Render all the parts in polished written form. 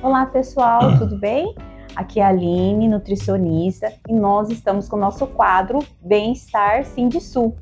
Olá pessoal, tudo bem? Aqui é a Aline, nutricionista, e nós estamos com o nosso quadro Bem-Estar Sindisul.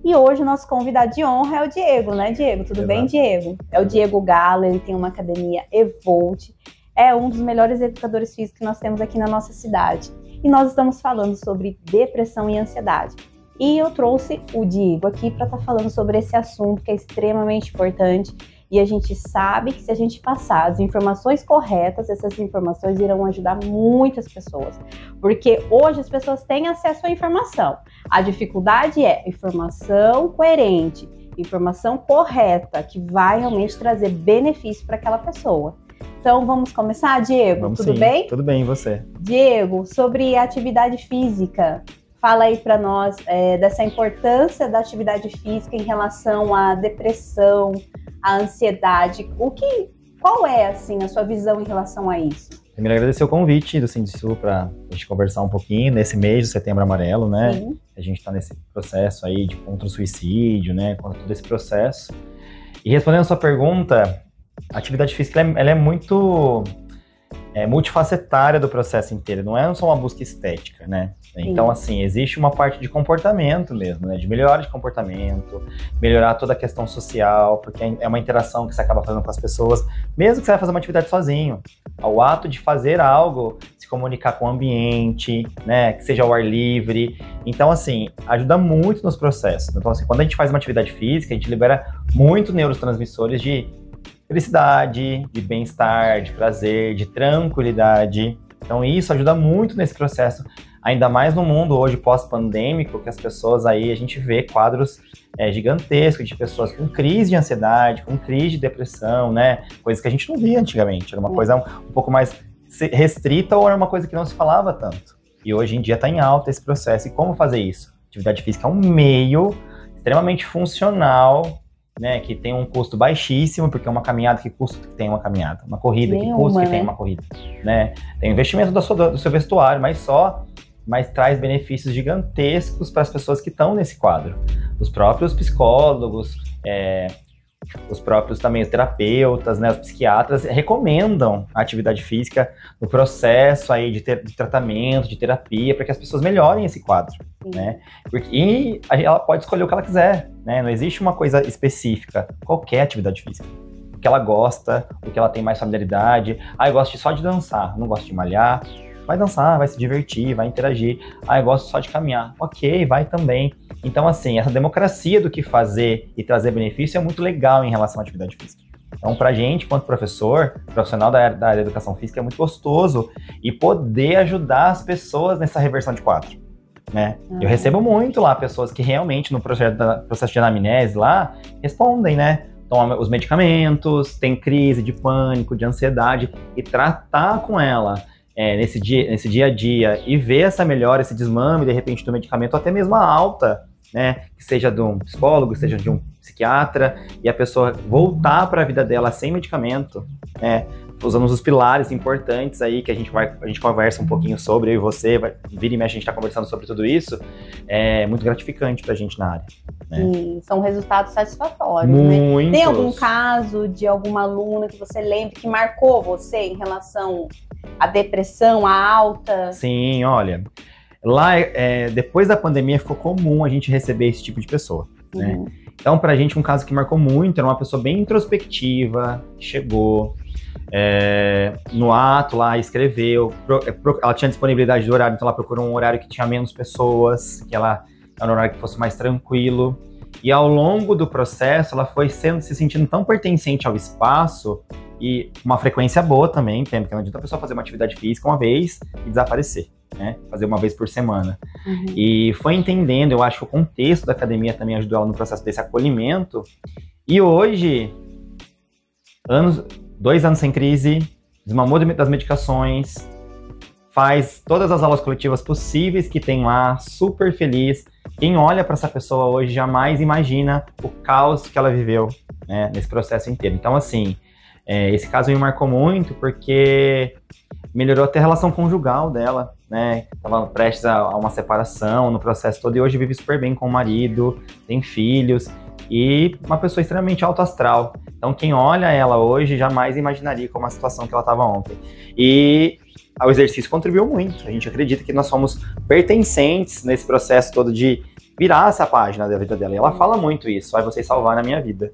E hoje o nosso convidado de honra é o Diego, né, Diego? Tudo bem, Diego? É o Diego Galo, ele tem uma academia Evolt, é um dos melhores educadores físicos que nós temos aqui na nossa cidade. E nós estamos falando sobre depressão e ansiedade. E eu trouxe o Diego aqui para estar falando sobre esse assunto que é extremamente importante. E a gente sabe que se a gente passar as informações corretas, essas informações irão ajudar muitas pessoas. Porque hoje as pessoas têm acesso à informação. A dificuldade é informação coerente, informação correta, que vai realmente trazer benefício para aquela pessoa. Então vamos começar, Diego? Vamos Tudo sim. bem? Tudo bem, e você? Diego, sobre atividade física. Fala aí para nós dessa importância da atividade física em relação à depressão, à ansiedade. Qual é, assim, a sua visão em relação a isso? Primeiro, agradecer o convite do Sindisul para a gente conversar um pouquinho nesse mês de Setembro Amarelo, né? Sim. A gente está nesse processo aí de contra o suicídio, né? Contra todo esse processo. E respondendo a sua pergunta, a atividade física ela é muito multifacetária do processo inteiro, não é só uma busca estética, né? Sim. Então, assim, existe uma parte de comportamento mesmo, né? De melhora de comportamento, melhorar toda a questão social, porque é uma interação que você acaba fazendo com as pessoas, mesmo que você vai fazer uma atividade sozinho. O ato de fazer algo, se comunicar com o ambiente, né? Que seja ao ar livre. Então, assim, ajuda muito nos processos. Então, assim, quando a gente faz uma atividade física, a gente libera muito neurotransmissores de felicidade, de bem-estar, de prazer, de tranquilidade. Então isso ajuda muito nesse processo, ainda mais no mundo hoje pós-pandêmico, que as pessoas aí, a gente vê quadros gigantescos de pessoas com crise de ansiedade, com crise de depressão, né? Coisas que a gente não via antigamente, era uma coisa um pouco mais restrita ou era uma coisa que não se falava tanto. E hoje em dia está em alta esse processo. E como fazer isso? Atividade física é um meio extremamente funcional, né, que tem um custo baixíssimo, porque uma caminhada, que custa que tem uma caminhada? Uma corrida, que custa que tem uma corrida? Né? Tem investimento do seu vestuário, mas traz benefícios gigantescos para as pessoas que estão nesse quadro. Os próprios psicólogos, os próprios também os terapeutas, né, os psiquiatras recomendam a atividade física no processo aí de tratamento, de terapia, para que as pessoas melhorem esse quadro, né? E ela pode escolher o que ela quiser, né? Não existe uma coisa específica, qualquer atividade física. O que ela gosta, o que ela tem mais familiaridade. Eu gosto só de dançar, não gosto de malhar. Vai dançar, vai se divertir, vai interagir. Eu gosto só de caminhar. Ok, vai também. Então, assim, essa democracia do que fazer e trazer benefício é muito legal em relação à atividade física. Então, pra gente, quanto profissional da área da educação física, é muito gostoso e poder ajudar as pessoas nessa reversão de quadro, né? Eu recebo muito lá pessoas que realmente no processo de anamnese lá respondem, né? Tomam os medicamentos, tem crise de pânico, de ansiedade e tratar com ela nesse dia a dia e ver essa melhora, esse desmame, de repente, do medicamento, até mesmo a alta, né, que seja de um psicólogo, que seja de um psiquiatra, e a pessoa voltar para a vida dela sem medicamento, né, usando os pilares importantes aí, que a gente conversa um pouquinho sobre, eu e você, vira e mexe, a gente está conversando sobre tudo isso, é muito gratificante para a gente na área. Né? E são resultados satisfatórios, né? Tem algum caso de alguma aluna que você lembra que marcou você em relação à depressão, à alta? Sim, olha, lá depois da pandemia ficou comum a gente receber esse tipo de pessoa, né? Então, pra gente, um caso que marcou muito, era uma pessoa bem introspectiva, que chegou no ato lá, escreveu, ela tinha disponibilidade de horário, então ela procurou um horário que tinha menos pessoas, que era um horário que fosse mais tranquilo, e ao longo do processo, ela foi se sentindo tão pertencente ao espaço, e uma frequência boa também, porque não adianta a pessoa fazer uma atividade física uma vez e desaparecer, né? Fazer uma vez por semana. E foi entendendo, eu acho que o contexto da academia também ajudou ela no processo desse acolhimento. E hoje, 2 anos sem crise, desmamou das medicações, faz todas as aulas coletivas possíveis que tem lá, super feliz. Quem olha para essa pessoa hoje jamais imagina o caos que ela viveu, né, nesse processo inteiro. Então, assim, esse caso me marcou muito porque melhorou até a relação conjugal dela, né? Estava prestes a uma separação no processo todo e hoje vive super bem com o marido, tem filhos. e uma pessoa extremamente alto astral. Então, quem olha ela hoje jamais imaginaria como a situação que ela estava ontem. E o exercício contribuiu muito. A gente acredita que nós somos pertencentes nesse processo todo de virar essa página da vida dela. E ela fala muito isso, vai vocês salvar na minha vida.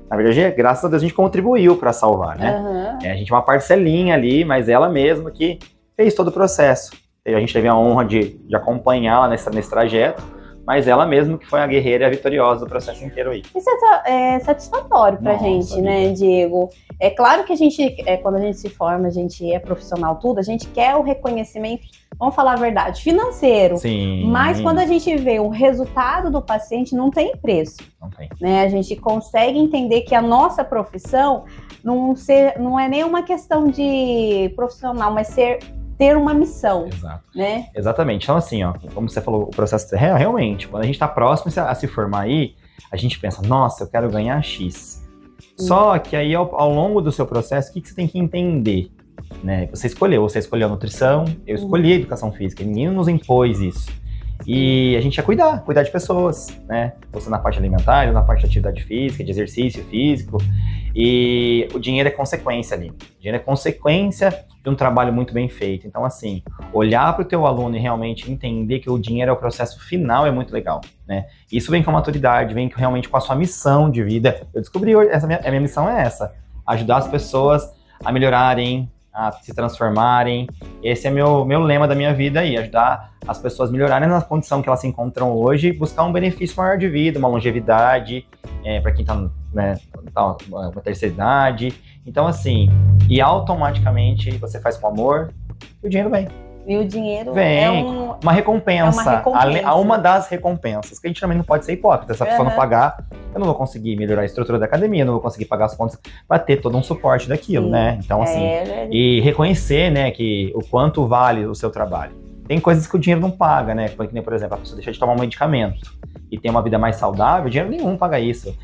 Na verdade, graças a Deus, a gente contribuiu para salvar, né? A gente é uma parcelinha ali, mas ela mesma que fez todo o processo. A gente teve a honra de acompanhá-la nesse trajeto, mas ela mesma que foi a guerreira e a vitoriosa do processo inteiro aí. Isso é satisfatório pra gente, né, Diego? É claro que a gente, quando a gente se forma, a gente é profissional tudo, a gente quer o reconhecimento, vamos falar a verdade, financeiro. Sim. Mas quando a gente vê o resultado do paciente, não tem preço. Não tem. Né? A gente consegue entender que a nossa profissão não é nem uma questão de profissional, mas ter uma missão. Exato. Né? Exatamente. Então, assim, ó, como você falou, o processo realmente, quando a gente está próximo a se formar aí, a gente pensa, nossa, eu quero ganhar X. Só que aí, ao longo do seu processo, o que você tem que entender? Né? Você escolheu a nutrição, eu escolhi a educação física, ninguém nos impôs isso. E a gente ia cuidar de pessoas, né? Você na parte alimentar, eu na parte de atividade física, de exercício físico. E o dinheiro é consequência ali. O dinheiro é consequência de um trabalho muito bem feito. Então, assim, olhar para o teu aluno e realmente entender que o dinheiro é o processo final é muito legal, né? Isso vem com a maturidade, vem realmente com a sua missão de vida. Eu descobri hoje, a minha missão é essa, ajudar as pessoas a melhorarem, a se transformarem. Esse é meu lema da minha vida aí, ajudar as pessoas a melhorarem na condição que elas se encontram hoje, buscar um benefício maior de vida, uma longevidade, para quem está, né, uma terceira idade. Então, assim, e automaticamente você faz com amor e o dinheiro vem. E o dinheiro vem, uma recompensa, uma das recompensas, que a gente também não pode ser hipócrita. Se a pessoa não pagar, eu não vou conseguir melhorar a estrutura da academia, não vou conseguir pagar as contas para ter todo um suporte daquilo, sim, né? Então, assim, e reconhecer, né, que o quanto vale o seu trabalho. Tem coisas que o dinheiro não paga, né? Por exemplo, a pessoa deixa de tomar um medicamento e tem uma vida mais saudável, dinheiro nenhum paga isso.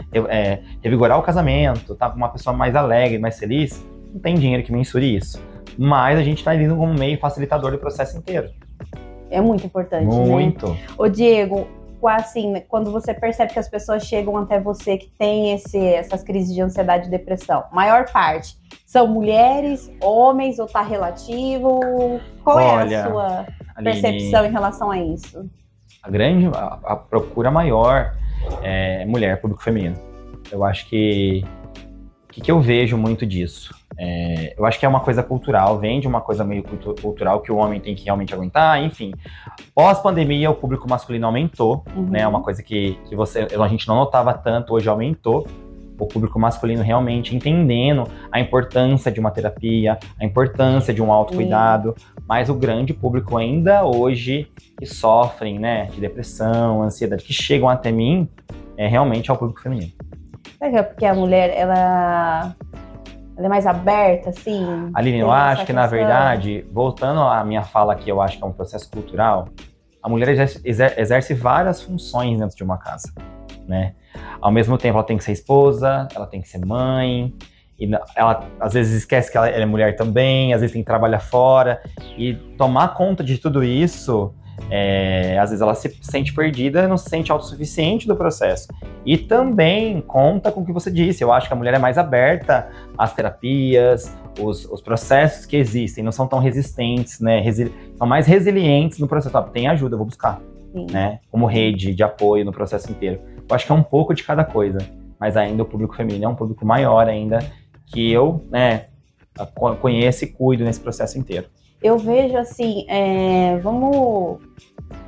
Revigorar o casamento, tá com uma pessoa mais alegre, mais feliz, não tem dinheiro que mensure isso. Mas a gente está indo como meio facilitador do processo inteiro. É muito importante, muito. Né? Ô Diego, assim, quando você percebe que as pessoas chegam até você que tem essas crises de ansiedade e depressão, maior parte são mulheres, homens, ou tá relativo? Qual é a sua percepção, Aline, em relação a isso? A procura maior é mulher, público feminino. Eu acho que... O que eu vejo muito disso? Eu acho que é uma coisa cultural, vem de uma coisa meio cultural que o homem tem que realmente aguentar, enfim. Pós-pandemia, o público masculino aumentou, né? Uma coisa que a gente não notava tanto, hoje aumentou. O público masculino realmente entendendo a importância de uma terapia, a importância de um autocuidado, mas o grande público ainda hoje que sofrem, né, de depressão, ansiedade, que chegam até mim, realmente é o público feminino. É porque a mulher, ela é mais aberta, assim? Aline, eu acho que, na verdade, voltando à minha fala aqui, eu acho que é um processo cultural, a mulher exerce várias funções dentro de uma casa, né? Ao mesmo tempo, ela tem que ser esposa, ela tem que ser mãe, e ela às vezes esquece que ela é mulher também, às vezes tem que trabalhar fora, e tomar conta de tudo isso... às vezes ela se sente perdida, não se sente autossuficiente do processo. E também conta com o que você disse, eu acho que a mulher é mais aberta às terapias, os processos que existem, não são tão resistentes, né? São mais resilientes no processo. Tem ajuda, eu vou buscar, né? Como rede de apoio no processo inteiro. Eu acho que é um pouco de cada coisa, mas ainda o público feminino é um público maior ainda, que eu, né, conheço e cuido nesse processo inteiro. Eu vejo assim, vamos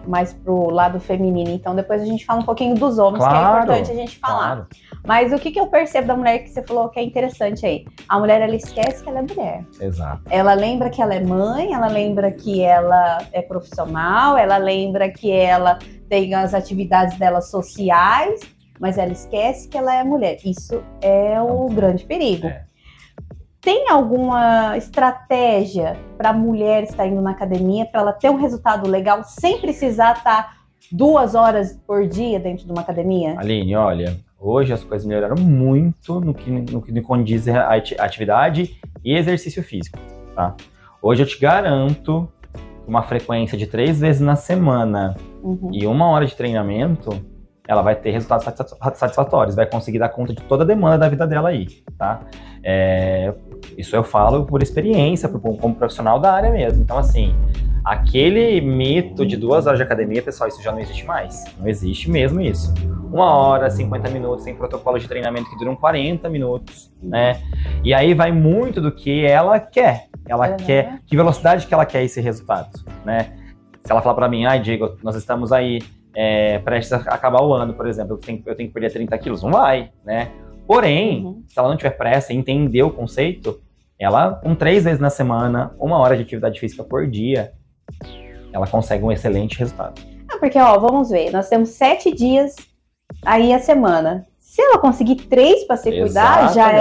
mais pro lado feminino, então depois a gente fala um pouquinho dos homens, claro, que é importante a gente falar. Claro. Mas o que eu percebo da mulher que você falou que é interessante aí? A mulher, ela esquece que ela é mulher. Exato. Ela lembra que ela é mãe, ela lembra que ela é profissional, ela lembra que ela tem as atividades dela sociais, mas ela esquece que ela é mulher. Isso é o grande perigo. Tem alguma estratégia para a mulher estar indo na academia, para ela ter um resultado legal, sem precisar estar 2 horas por dia dentro de uma academia? Aline, olha, hoje as coisas melhoraram muito no que condiz a atividade e exercício físico, tá? Hoje eu te garanto uma frequência de 3 vezes na semana e 1 hora de treinamento ela vai ter resultados satisfatórios, vai conseguir dar conta de toda a demanda da vida dela aí, tá? Isso eu falo por experiência, como profissional da área mesmo. Então, assim, aquele mito de 2 horas de academia, pessoal, isso já não existe mais. Não existe mesmo isso. 1 hora, 50 minutos, tem protocolos de treinamento que duram 40 minutos, né? E aí vai muito do que ela quer. Ela quer, que velocidade que ela quer esse resultado, né? Se ela falar pra mim, Diego, nós estamos aí prestes a acabar o ano, por exemplo, eu tenho que perder 30 quilos, não vai, né? Porém, se ela não tiver pressa e entender o conceito, ela, com 3 vezes na semana, 1 hora de atividade física por dia, ela consegue um excelente resultado. Porque, vamos ver, nós temos 7 dias aí a semana. Se ela conseguir 3 para se cuidar, já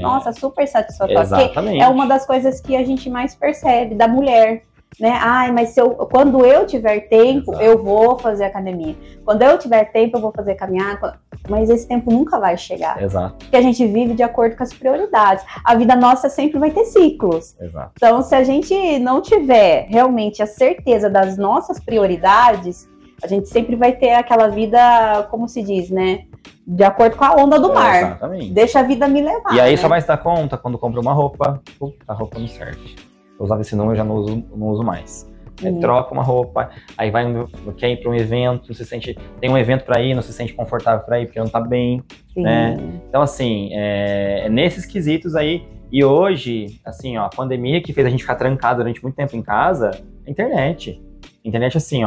nossa, super satisfatório. Exatamente. Porque é uma das coisas que a gente mais percebe da mulher, né? Mas quando eu tiver tempo, eu vou fazer academia. Quando eu tiver tempo, eu vou fazer caminhar. Mas esse tempo nunca vai chegar. Exato. Porque a gente vive de acordo com as prioridades. A vida nossa sempre vai ter ciclos. Exato. Então, se a gente não tiver realmente a certeza das nossas prioridades, a gente sempre vai ter aquela vida, como se diz, né? De acordo com a onda do mar. Exatamente. Deixa a vida me levar. E aí só vai se dar conta quando compra uma roupa, a roupa não serve. Eu usava esse número, eu já não uso mais. Aí troca uma roupa, aí quer ir para um evento, tem um evento para ir, não se sente confortável para ir porque não tá bem, né? Então, assim, nesses quesitos aí, e hoje, assim, a pandemia que fez a gente ficar trancado durante muito tempo em casa, a internet. Internet, assim,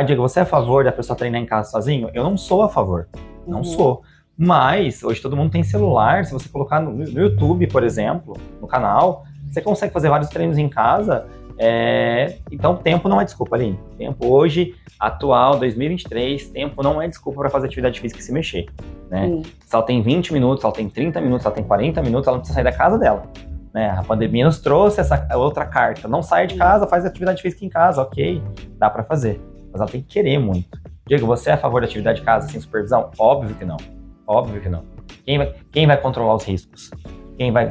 Diego, você é a favor da pessoa treinar em casa sozinho? Eu não sou a favor, não sou. Mas, hoje todo mundo tem celular, se você colocar no YouTube, por exemplo, no canal, você consegue fazer vários treinos em casa. Então, tempo não é desculpa, Aline. Tempo hoje, atual, 2023, tempo não é desculpa para fazer atividade física e se mexer, né? Se ela tem 20 minutos, se ela tem 30 minutos, se ela tem 40 minutos, ela não precisa sair da casa dela, né? A pandemia nos trouxe essa outra carta. Não saia de casa, faz atividade física em casa, ok, dá para fazer. Mas ela tem que querer muito. Diego, você é a favor da atividade de casa sem supervisão? Óbvio que não. Óbvio que não. Quem vai controlar os riscos?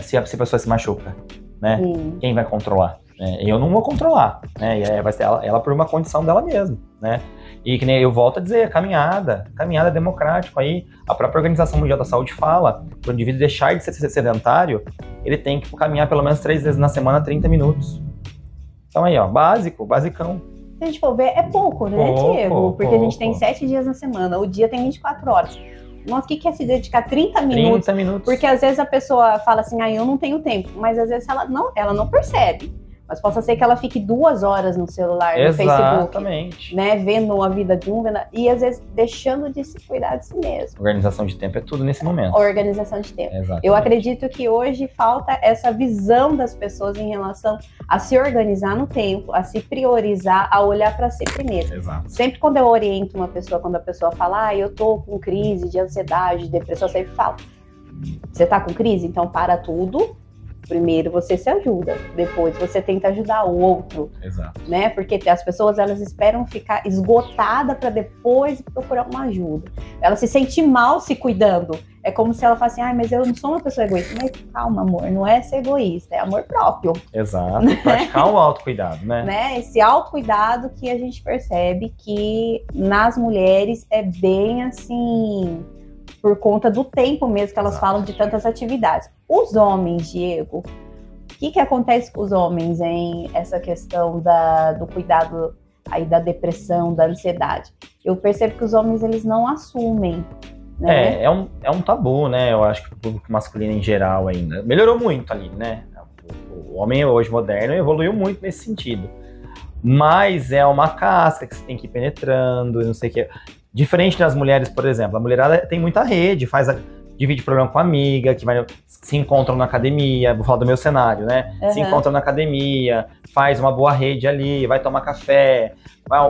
Se a pessoa se machuca, né? Quem vai controlar? Eu não vou controlar, né? E vai ser ela por uma condição dela mesma, né? E que nem eu volto a dizer, caminhada democrática aí. A própria Organização Mundial da Saúde fala, para o indivíduo deixar de ser sedentário, ele tem que caminhar pelo menos 3 vezes na semana, 30 minutos. Então aí, basicão. Se a gente for ver, é pouco, né, Diego? Porque a gente tem 7 dias na semana, o dia tem 24 horas. Nossa, o que é se dedicar 30 minutos? 30 minutos. Porque às vezes a pessoa fala assim, eu não tenho tempo. Mas às vezes ela não percebe. Mas possa ser que ela fique 2 horas no celular, no Facebook, né, vendo a vida de e às vezes deixando de se cuidar de si mesmo. Organização de tempo é tudo nesse momento. Organização de tempo. Exatamente. Eu acredito que hoje falta essa visão das pessoas em relação a se organizar no tempo, a se priorizar, a olhar para si primeiro. Exato. Sempre quando eu oriento uma pessoa, quando a pessoa fala, eu tô com crise de ansiedade, de depressão, eu sempre falo, você tá com crise? Então para tudo. Primeiro você se ajuda, depois você tenta ajudar o outro. Exato. Né? Porque as pessoas, elas esperam ficar esgotadas para depois procurar uma ajuda. Ela se sente mal se cuidando. É como se ela falasse mas eu não sou uma pessoa egoísta. Mas calma, amor, não é ser egoísta, é amor próprio. Exato, né? Praticar um autocuidado, né? Esse autocuidado que a gente percebe que nas mulheres é bem assim, por conta do tempo mesmo que elas falam de tantas atividades. Os homens, Diego, o que acontece com os homens em essa questão do cuidado aí da depressão, da ansiedade? Eu percebo que os homens, eles não assumem, né? É um tabu, né? Eu acho que o público masculino em geral ainda melhorou muito ali, né? O homem hoje moderno evoluiu muito nesse sentido. Mas é uma casca que você tem que ir penetrando, não sei o que. Diferente das mulheres, por exemplo, a mulherada tem muita rede, divide problema com a amiga, que se encontram na academia, vou falar do meu cenário, né? Se encontram na academia, faz uma boa rede ali, vai tomar café,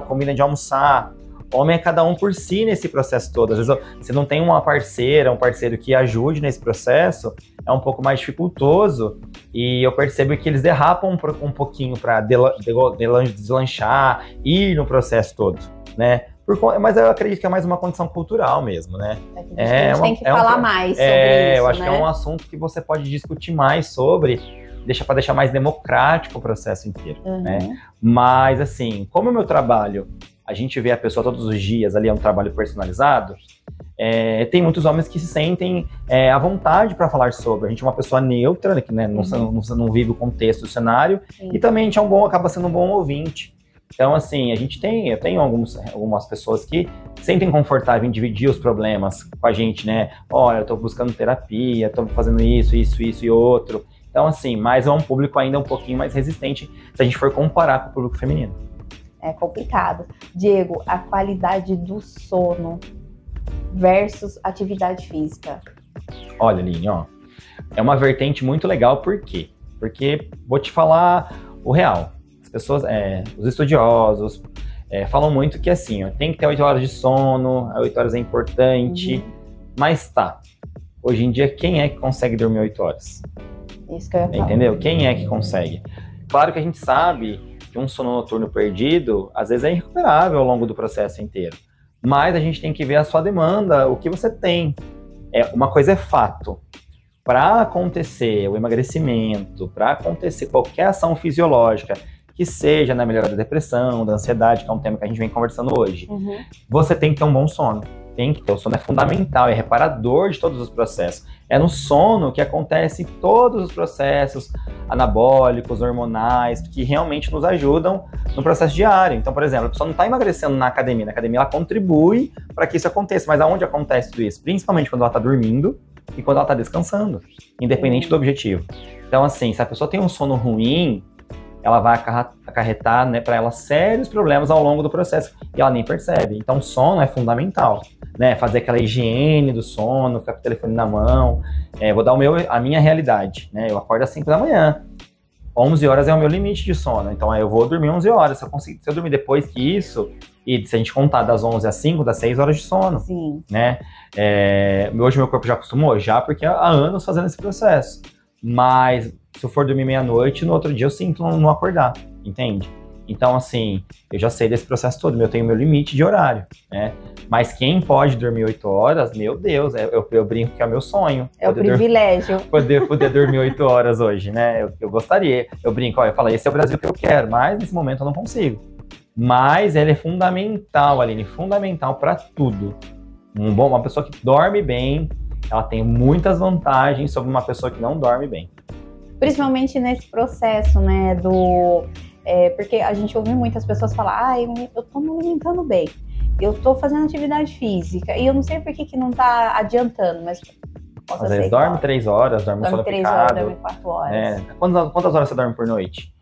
combina de almoçar. Homem é cada um por si nesse processo todo. Às vezes você não tem uma parceira, um parceiro que ajude nesse processo, é um pouco mais dificultoso, e eu percebo que eles derrapam um pouquinho para deslanchar, ir no processo todo, né? Mas eu acredito que é mais uma condição cultural mesmo, né? A gente tem que falar mais sobre isso, eu acho que é um assunto que você pode discutir mais sobre, para deixar mais democrático o processo inteiro, né? Mas, assim, como o meu trabalho a gente vê a pessoa todos os dias ali, é um trabalho personalizado, tem muitos homens que se sentem à vontade para falar sobre. A gente é uma pessoa neutra, né, que né, não vive o contexto do cenário, e também a gente acaba sendo um bom ouvinte. Então, assim, eu tenho algumas pessoas que se sentem confortáveis em dividir os problemas com a gente, né? Olha, eu tô buscando terapia, tô fazendo isso e outro. Então, assim, mas é um público ainda um pouquinho mais resistente se a gente for comparar com o público feminino. É complicado. Diego, a qualidade do sono versus atividade física. Olha, Aline, ó, é uma vertente muito legal, por quê? Porque vou te falar o real. As pessoas, os estudiosos, falam muito que assim, ó, tem que ter 8 horas de sono, 8 horas é importante, mas tá, hoje em dia quem é que consegue dormir 8 horas? Isso que eu ia falar. Entendeu? Quem é que consegue? Claro que a gente sabe que um sono noturno perdido, às vezes é irrecuperável ao longo do processo inteiro, mas a gente tem que ver a sua demanda, o que você tem. Uma coisa é fato. Para acontecer o emagrecimento, para acontecer qualquer ação fisiológica, que seja na melhora da depressão, da ansiedade, que é um tema que a gente vem conversando hoje, você tem que ter um bom sono. Tem que ter. O sono é fundamental, é reparador de todos os processos. É no sono que acontecem todos os processos anabólicos, hormonais, que realmente nos ajudam no processo diário. Então, por exemplo, a pessoa não está emagrecendo na academia. Na academia ela contribui para que isso aconteça. Mas aonde acontece tudo isso? Principalmente quando ela está dormindo e quando ela está descansando, independente do objetivo. Então, assim, se a pessoa tem um sono ruim, ela vai acarretar, né, para ela sérios problemas ao longo do processo e ela nem percebe. Então, o sono é fundamental, né? Fazer aquela higiene do sono, ficar com o telefone na mão. Vou dar a minha realidade, né? Eu acordo às 5 da manhã. 11 horas é o meu limite de sono. Então, eu vou dormir 11 horas. Se eu dormir depois que isso, e se a gente contar das 11 às 5, dá 6 horas de sono. Sim. Né? Hoje meu corpo já acostumou? Já, porque há anos fazendo esse processo. Mas se eu for dormir meia-noite, no outro dia eu sinto não acordar, entende? Então, assim, eu já sei desse processo todo, eu tenho meu limite de horário, né? Mas quem pode dormir 8 horas, meu Deus, eu brinco que é o meu sonho. É o privilégio. Poder dormir 8 horas hoje, né? Eu gostaria. Eu brinco, eu falo, esse é o Brasil que eu quero, mas nesse momento eu não consigo. Mas ele é fundamental, Aline, fundamental para tudo. Uma pessoa que dorme bem, ela tem muitas vantagens sobre uma pessoa que não dorme bem. Principalmente nesse processo, né, porque a gente ouve muitas pessoas falar, eu tô me alimentando bem, eu tô fazendo atividade física, e eu não sei por que não tá adiantando, mas às vezes dorme 3 horas, dorme sono 3 picado. horas, dorme 4 horas. Quantas horas você dorme por noite?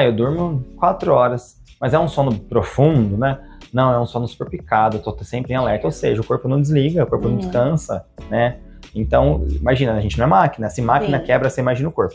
Eu durmo 4 horas, mas é um sono profundo, né? Não, é um sono super picado, tô sempre em alerta, ou seja, o corpo não desliga, o corpo não descansa, né? Então, imagina, a gente não é máquina. Se máquina quebra, você imagina o corpo.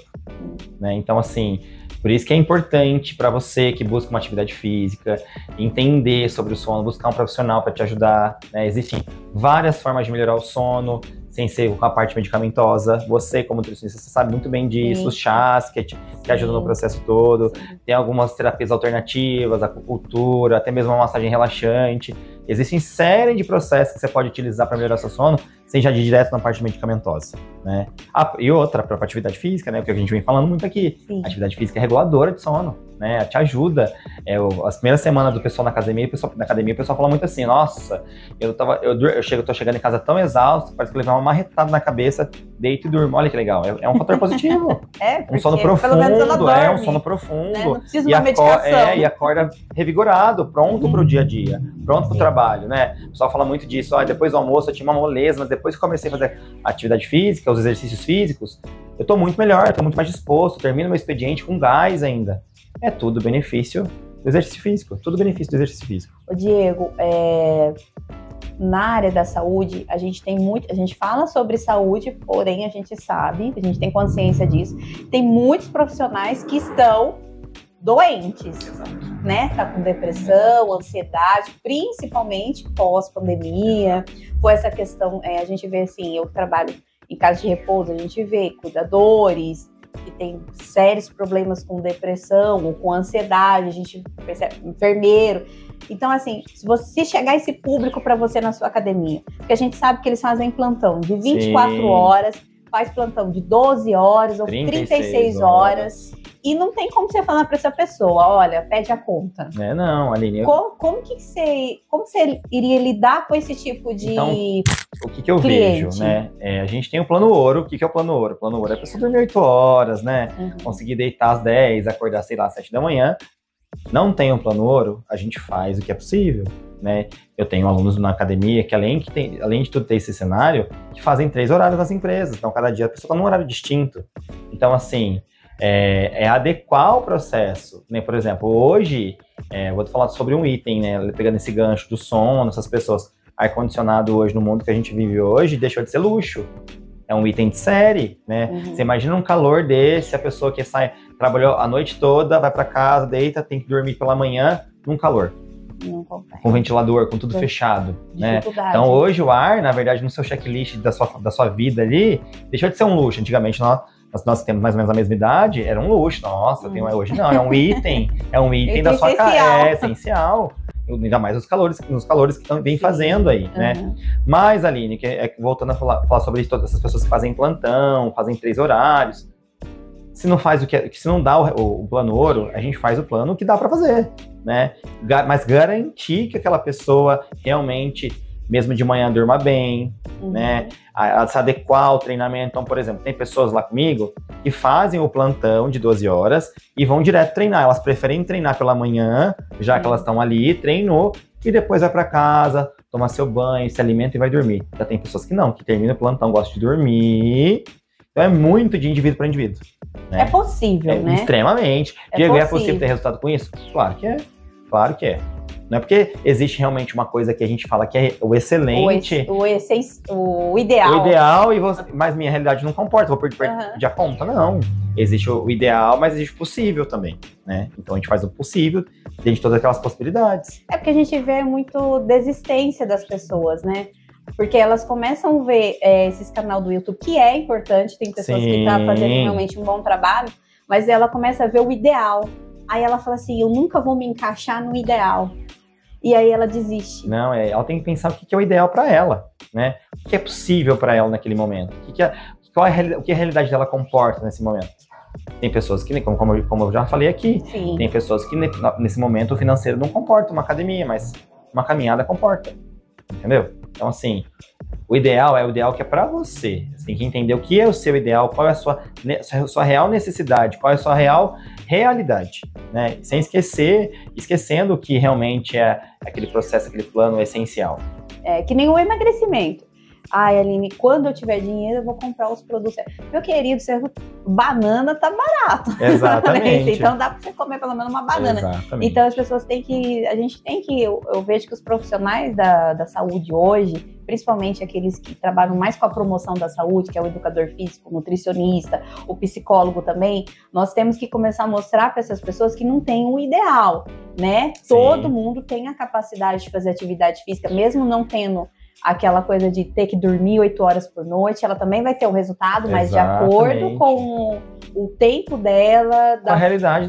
Né? Então, assim, por isso que é importante para você que busca uma atividade física, entender sobre o sono, buscar um profissional para te ajudar. Né? Existem várias formas de melhorar o sono, sem ser com a parte medicamentosa. Você, como nutricionista, você sabe muito bem disso. Os chás que ajudam no processo todo. Tem algumas terapias alternativas, acupuntura, até mesmo uma massagem relaxante. Existem série de processos que você pode utilizar para melhorar seu sono, sem já ir direto na parte medicamentosa, né? E outra, para atividade física, né? Porque a gente vem falando muito aqui. A atividade física é reguladora de sono, né? Te ajuda. As primeiras semanas do pessoal na academia, o pessoal fala muito assim, nossa, tô chegando em casa tão exausto, parece que eu levei uma marretada na cabeça, deito e durmo. Olha que legal. É um fator positivo. Um sono profundo, um sono profundo. Né? Não precisa de uma medicação. E acorda revigorado, pronto pro dia a dia, pronto pro trabalho, né? O pessoal fala muito disso, depois do almoço eu tinha uma moleza, mas depois que comecei a fazer atividade física, os exercícios físicos, eu tô muito melhor, tô muito mais disposto, termino meu expediente com gás ainda. É tudo benefício do exercício físico, tudo benefício do exercício físico. Diego, na área da saúde, a gente fala sobre saúde, porém a gente sabe, a gente tem consciência disso, tem muitos profissionais que estão doentes, né? Tá com depressão, ansiedade, principalmente pós-pandemia. Foi essa questão, a gente vê assim, eu trabalho em casa de repouso, a gente vê cuidadores que tem sérios problemas com depressão ou com ansiedade, a gente percebe enfermeiro. Então, assim, se chegar esse público para você na sua academia, porque a gente sabe que eles fazem plantão de 24 horas, faz plantão de 12 horas ou 36 horas. E não tem como você falar para essa pessoa, olha, pede a conta. Não, Aline. Como você iria lidar com esse tipo de o que eu cliente? vejo, né? A gente tem o plano ouro. O que é o plano ouro? O plano ouro é a pessoa dormir 8 horas, né? Conseguir deitar às 10, acordar, sei lá, às 7 da manhã. Não tem um plano ouro, a gente faz o que é possível, né? Eu tenho alunos na academia que, além de tudo ter esse cenário, que fazem 3 horários nas empresas. Então, cada dia a pessoa está num horário distinto. Então, assim, é adequar o processo, né? Por exemplo, hoje, eu vou te falar sobre um item, né? Pegando esse gancho do sono, essas pessoas, ar-condicionado hoje no mundo que a gente vive hoje, deixou de ser luxo. É um item de série, né? Você imagina um calor desse, a pessoa que trabalhou a noite toda, vai para casa, deita, tem que dormir pela manhã, num calor. Com ventilador, com tudo fechado, né? Então hoje o ar, na verdade, no seu checklist da sua vida ali, deixou de ser um luxo. Antigamente nós temos mais ou menos a mesma idade, era um luxo. Nossa, hoje não, é um item da sua casa, é essencial. Ainda mais nos calores que vem fazendo aí, né? Mas, Aline, voltando a falar sobre todas essas pessoas que fazem plantão, fazem 3 horários, se não dá o plano ouro, a gente faz o plano que dá para fazer, né? Mas garantir que aquela pessoa realmente, mesmo de manhã, durma bem, né? Se adequar ao treinamento. Então, por exemplo, tem pessoas lá comigo que fazem o plantão de 12 horas e vão direto treinar. Elas preferem treinar pela manhã, já que elas estão ali, treinou, e depois vai para casa, toma seu banho, se alimenta e vai dormir. Já tem pessoas que não, que terminam o plantão, gostam de dormir. Então é muito de indivíduo para indivíduo. Né? É possível, né? Extremamente. Diego, é possível ter resultado com isso? Claro que é. Claro que é. Não é porque existe realmente uma coisa que a gente fala que é o excelente. O ideal. O ideal, mas minha realidade não comporta, vou perder a conta. Não. Existe o ideal, mas existe o possível também, né? Então a gente faz o possível dentro de todas aquelas possibilidades. É porque a gente vê muito desistência das pessoas, né? Porque elas começam a ver esses canal do YouTube, que é importante, tem pessoas que estão fazendo realmente um bom trabalho, mas ela começa a ver o ideal. Aí ela fala assim, eu nunca vou me encaixar no ideal. E aí ela desiste. Não, ela tem que pensar o que é o ideal para ela, né? O que é possível para ela naquele momento. O que a realidade dela comporta nesse momento. Tem pessoas que, como eu já falei aqui, tem pessoas que nesse momento o financeiro não comporta uma academia, mas uma caminhada comporta. Entendeu? Então, assim, o ideal é o ideal que é para você. Você tem que entender o que é o seu ideal, qual é a sua real necessidade, qual é a sua real realidade, né? Sem esquecendo que realmente é aquele processo, aquele plano essencial. É que nem o emagrecimento. Ai, Aline, quando eu tiver dinheiro, eu vou comprar os produtos. Meu querido, banana tá barato. Exatamente. Né? Então dá pra você comer pelo menos uma banana. Exatamente. Então as pessoas eu vejo que os profissionais da saúde hoje, principalmente aqueles que trabalham mais com a promoção da saúde, que é o educador físico, o nutricionista, o psicólogo também, nós temos que começar a mostrar para essas pessoas que não tem o ideal, né? Sim. Todo mundo tem a capacidade de fazer atividade física, mesmo não tendo aquela coisa de ter que dormir 8 horas por noite, ela também vai ter o resultado, mas de acordo com o tempo dela, com a realidade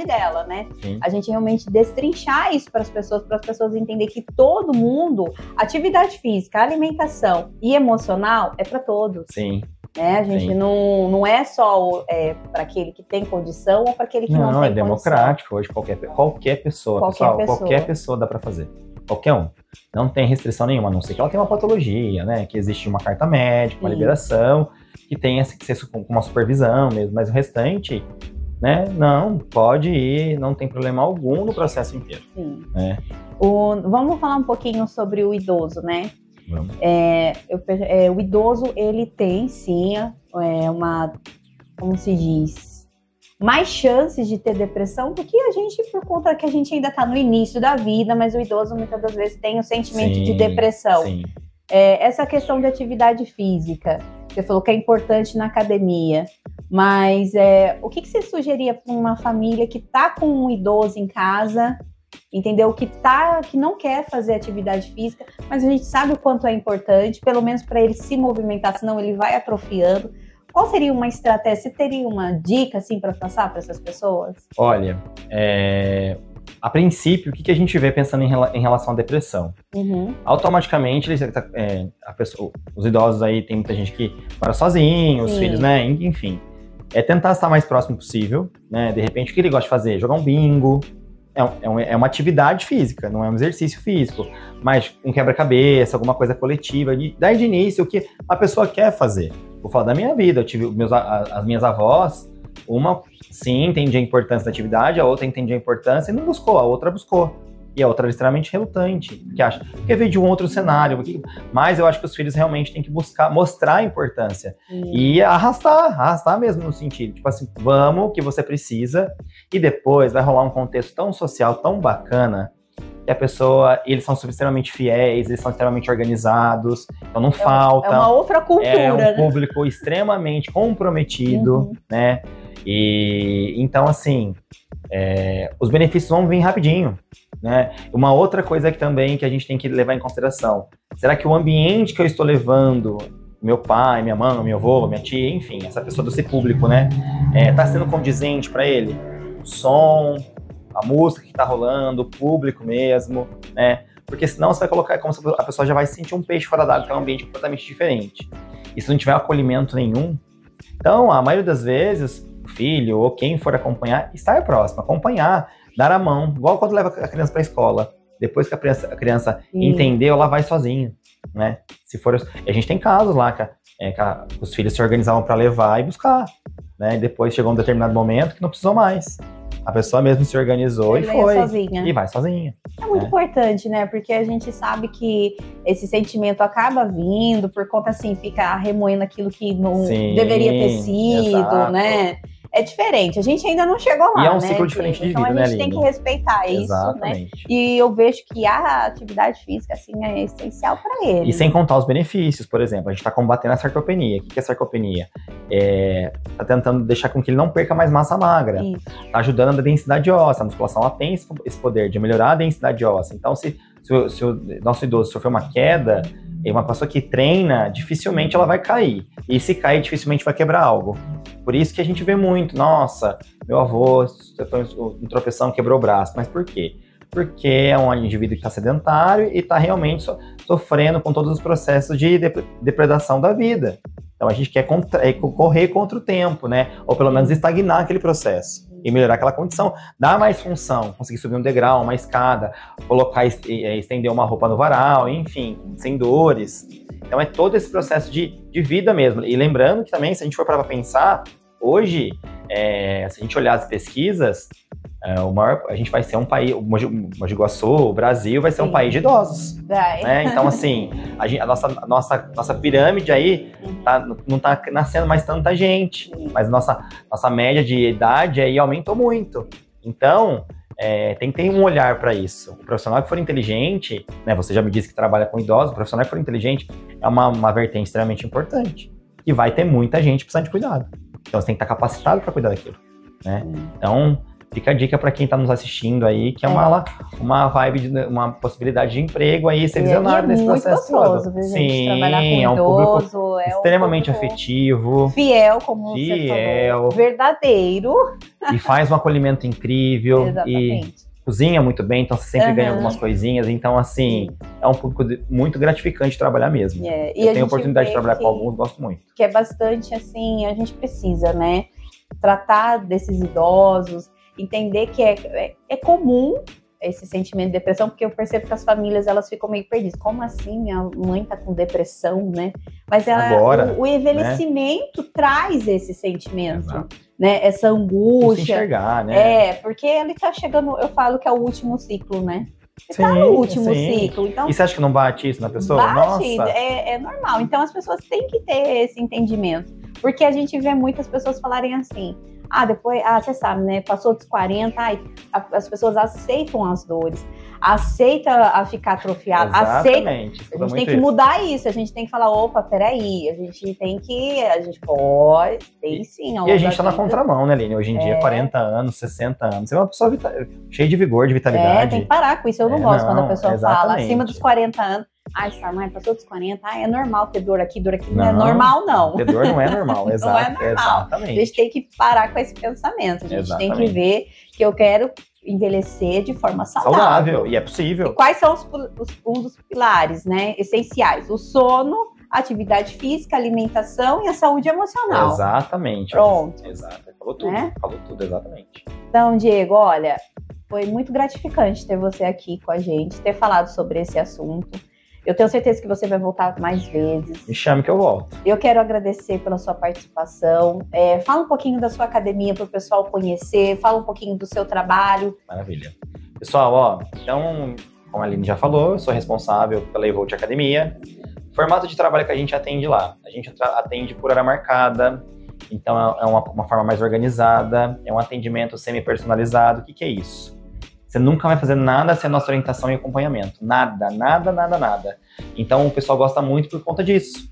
dela, né? Sim. A gente realmente destrinchar isso para as pessoas entenderem que todo mundo, atividade física, alimentação e emocional é para todos. Sim. Né? A gente não é só para aquele que tem condição ou para aquele que não tem condição. Não, é democrático hoje, qualquer pessoa, qualquer pessoa dá para fazer. Qualquer um. Não tem restrição nenhuma, a não ser que ela tenha uma patologia, né? Que existe uma carta médica, uma liberação, que tenha que ser com uma supervisão mesmo, mas o restante, né? Não, pode ir, não tem problema algum no processo inteiro. Sim. Né? Vamos falar um pouquinho sobre o idoso, né? Vamos. O idoso, ele tem, sim, como se diz, mais chances de ter depressão do que a gente, por conta que a gente ainda está no início da vida, mas o idoso muitas das vezes tem o sentimento de depressão. Sim. Essa questão de atividade física, você falou que é importante na academia, mas o que você sugeria para uma família que está com um idoso em casa, entendeu? Que não quer fazer atividade física, mas a gente sabe o quanto é importante, pelo menos para ele se movimentar, senão ele vai atrofiando. Qual seria uma estratégia? Você teria uma dica assim para passar para essas pessoas? Olha, a princípio, o que a gente vê pensando em relação à depressão? Automaticamente, os idosos aí, tem muita gente que mora sozinho, os filhos, né? Enfim, é tentar estar mais próximo possível, né? De repente, o que ele gosta de fazer? Jogar um bingo. É uma atividade física, não é um exercício físico, mas um quebra-cabeça, alguma coisa coletiva. Daí de início, o que a pessoa quer fazer. Vou falar da minha vida, eu tive as minhas avós, uma sim entendia a importância da atividade, a outra entendia a importância e não buscou, a outra buscou. E a outra era extremamente relutante, porque veio de um outro cenário. Mas eu acho que os filhos realmente têm que buscar, mostrar a importância. E arrastar mesmo no sentido. Tipo assim, vamos, o que você precisa. E depois vai rolar um contexto tão social, tão bacana, que a pessoa, eles são extremamente fiéis, eles são extremamente organizados, então não falta. É uma outra cultura, é um né? público extremamente comprometido, né? E então, assim, os benefícios vão vir rapidinho, né? Uma outra coisa que a gente tem que levar em consideração, será que o ambiente que eu estou levando, meu pai, minha mãe, meu avô, minha tia, enfim, essa pessoa desse público, né, tá sendo condizente para ele? O som, a música que tá rolando, o público mesmo, né? Porque senão você vai colocar, como se a pessoa já vai sentir um peixe fora d'água, que é um ambiente completamente diferente. E se não tiver acolhimento nenhum, então, a maioria das vezes, o filho ou quem for acompanhar, estar próximo, acompanhar, dar a mão, igual quando leva a criança para a escola. Depois que a criança entendeu, ela vai sozinha, né? Se for, a gente tem casos lá que os filhos se organizavam para levar e buscar, né? E depois chegou um determinado momento que não precisou mais. A pessoa mesmo se organizou e foi. Sozinha. E vai sozinha. É muito importante, né? Porque a gente sabe que esse sentimento acaba vindo por conta, assim, fica remoendo aquilo que não deveria ter sido, exato, né? É diferente, a gente ainda não chegou lá, e é um né, ciclo diferente de vida, né, Então a gente tem que respeitar isso, né? E eu vejo que a atividade física, assim, é essencial para ele. E sem contar os benefícios, por exemplo, a gente está combatendo a sarcopenia. O que é a sarcopenia? Tá tentando deixar com que ele não perca mais massa magra. Tá ajudando na densidade óssea. A musculação, ela tem esse poder de melhorar a densidade óssea. Então, se o nosso idoso sofreu uma queda, uma pessoa que treina, dificilmente ela vai cair. E se cair, dificilmente vai quebrar algo. Por isso que a gente vê muito, nossa, meu avô foi um tropeção, quebrou o braço. Mas por quê? Porque é um indivíduo que está sedentário e está realmente sofrendo com todos os processos de depredação da vida. Então a gente quer correr contra o tempo, né? Ou pelo menos estagnar aquele processo e melhorar aquela condição, dar mais função, conseguir subir um degrau, uma escada, colocar, estender uma roupa no varal, enfim, sem dores. Então é todo esse processo de vida mesmo. E lembrando que também, se a gente for parar para pensar, hoje, se a gente olhar as pesquisas, a gente vai ser um país, o Mogi Guaçu, o Brasil, vai ser um país de idosos. Né? Então, assim, a nossa pirâmide aí não está nascendo mais tanta gente, mas nossa média de idade aí aumentou muito. Então, tem que ter um olhar para isso. O profissional que for inteligente, né, você já me disse que trabalha com idosos, o profissional que for inteligente é uma vertente extremamente importante. E vai ter muita gente precisando de cuidado. Então, você tem que estar capacitado para cuidar daquilo. Né? Então, fica a dica para quem está nos assistindo aí, que é uma vibe, uma possibilidade de emprego aí, ser visionário nesse processo todo. Viu, gente? Trabalhar com idoso, um público extremamente afetivo. Fiel, como você falou. Verdadeiro. E faz um acolhimento incrível. Exatamente. E cozinha muito bem, então você sempre ganha algumas coisinhas. Então, assim, é um público muito gratificante de trabalhar mesmo. Eu tenho a oportunidade de trabalhar com alguns, gosto muito. Que é bastante, assim, a gente precisa, né? Tratar desses idosos, entender que é comum esse sentimento de depressão, porque eu percebo que as famílias, elas ficam meio perdidas. Como assim minha mãe tá com depressão, né? Mas o envelhecimento, né, traz esse sentimento, né? Essa angústia. Se enxergar, né? Porque ele tá chegando, eu falo que é o último ciclo, né? Sim, tá no último ciclo. Então, e você acha que não bate isso na pessoa? Bate, nossa. É normal. Então as pessoas têm que ter esse entendimento. Porque a gente vê muitas pessoas falarem assim, depois, você sabe, né? Passou dos 40, as pessoas aceitam as dores, aceita a ficar atrofiada, Exatamente. A gente tem que mudar isso, a gente tem que falar, opa, peraí, a gente pode, tem sim. E a gente tá na contramão, né, Aline? Hoje em dia, 40 anos, 60 anos, você é uma pessoa cheia de vigor, de vitalidade. Tem que parar com isso, eu não gosto quando a pessoa fala, acima dos 40 anos, sua mãe passou dos 40, é normal ter dor aqui, não é normal, não. Ter dor não é normal, exato. Não é normal. Exatamente. A gente tem que parar com esse pensamento, a gente tem que ver que eu quero envelhecer de forma saudável. E é possível. E quais são um dos pilares, né, essenciais? O sono, a atividade física, a alimentação e a saúde emocional. Exatamente. Pronto. Exato. Falou tudo. Né? Falou tudo, exatamente. Então, Diego, olha, foi muito gratificante ter você aqui com a gente, ter falado sobre esse assunto. Eu tenho certeza que você vai voltar mais vezes. Me chame que eu volto. Eu quero agradecer pela sua participação. Fala um pouquinho da sua academia para o pessoal conhecer. Fala um pouquinho do seu trabalho. Maravilha. Pessoal, ó, então, como a Aline já falou, eu sou responsável pela Evolt Academia. O formato de trabalho que a gente atende lá, a gente atende por hora marcada, então é uma forma mais organizada, é um atendimento semi-personalizado. O que é isso? Você nunca vai fazer nada sem a nossa orientação e acompanhamento. Nada, nada, nada, nada. Então o pessoal gosta muito por conta disso.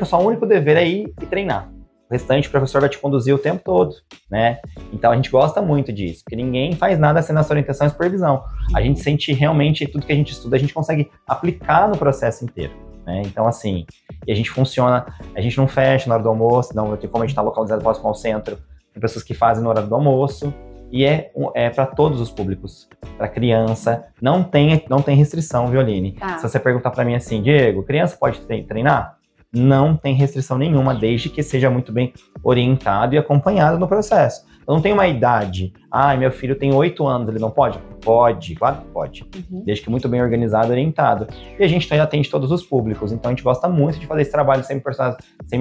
Só o único dever é ir e treinar. O restante o professor vai te conduzir o tempo todo, né? Então a gente gosta muito disso, porque ninguém faz nada sem nossa orientação e supervisão. A gente sente realmente tudo que a gente estuda, a gente consegue aplicar no processo inteiro, né? Então assim, e a gente funciona, a gente não fecha na hora do almoço, não, como a gente está localizado próximo ao centro, tem pessoas que fazem no horário do almoço. E é para todos os públicos, para criança, não tem restrição, viu, Aline? Tá. Se você perguntar para mim assim, Diego, criança pode treinar? Não tem restrição nenhuma, desde que seja muito bem orientado e acompanhado no processo. Então, não tem uma idade, meu filho tem 8 anos, ele não pode? Pode, claro que pode, desde que muito bem organizado e orientado. E a gente atende todos os públicos, então a gente gosta muito de fazer esse trabalho sempre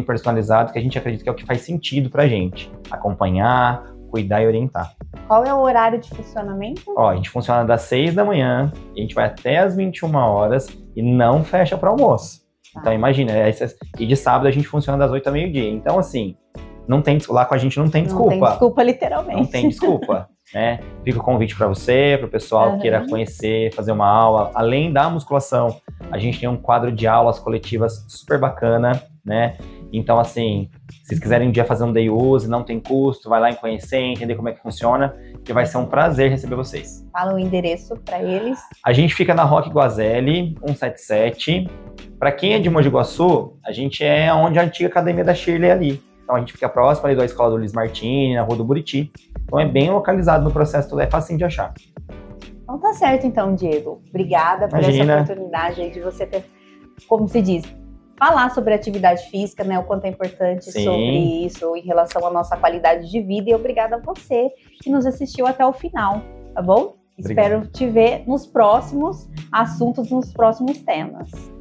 personalizado, que a gente acredita que é o que faz sentido pra gente, acompanhar, cuidar e orientar. Qual é o horário de funcionamento? Ó, a gente funciona das 6 da manhã, a gente vai até as 21 horas e não fecha para almoço. Tá. Então imagina, e de sábado a gente funciona das 8 ao meio-dia. Então assim, lá com a gente não tem desculpa. Não tem desculpa, literalmente. Não tem desculpa, né? Fica o convite para você, para o pessoal que queira conhecer, fazer uma aula. Além da musculação, a gente tem um quadro de aulas coletivas super bacana, né? Então, assim, se vocês quiserem um dia fazer um day use, não tem custo, vai lá em conhecer, entender como é que funciona, que vai ser um prazer receber vocês. Fala o endereço para eles. A gente fica na Roque Guazelli, 177. Para quem é de Mogi Guaçu, a gente é onde a antiga academia da Shirley é ali. Então, a gente fica próximo ali da escola do Luiz Martini, na Rua do Buriti. Então, é bem localizado no processo, tudo é facinho de achar. Então, tá certo, então, Diego. Obrigada por essa oportunidade aí de você ter, como se diz, falar sobre atividade física, né? O quanto é importante sobre isso em relação à nossa qualidade de vida. E obrigada a você que nos assistiu até o final, tá bom? Obrigado. Espero te ver nos próximos assuntos, nos próximos temas.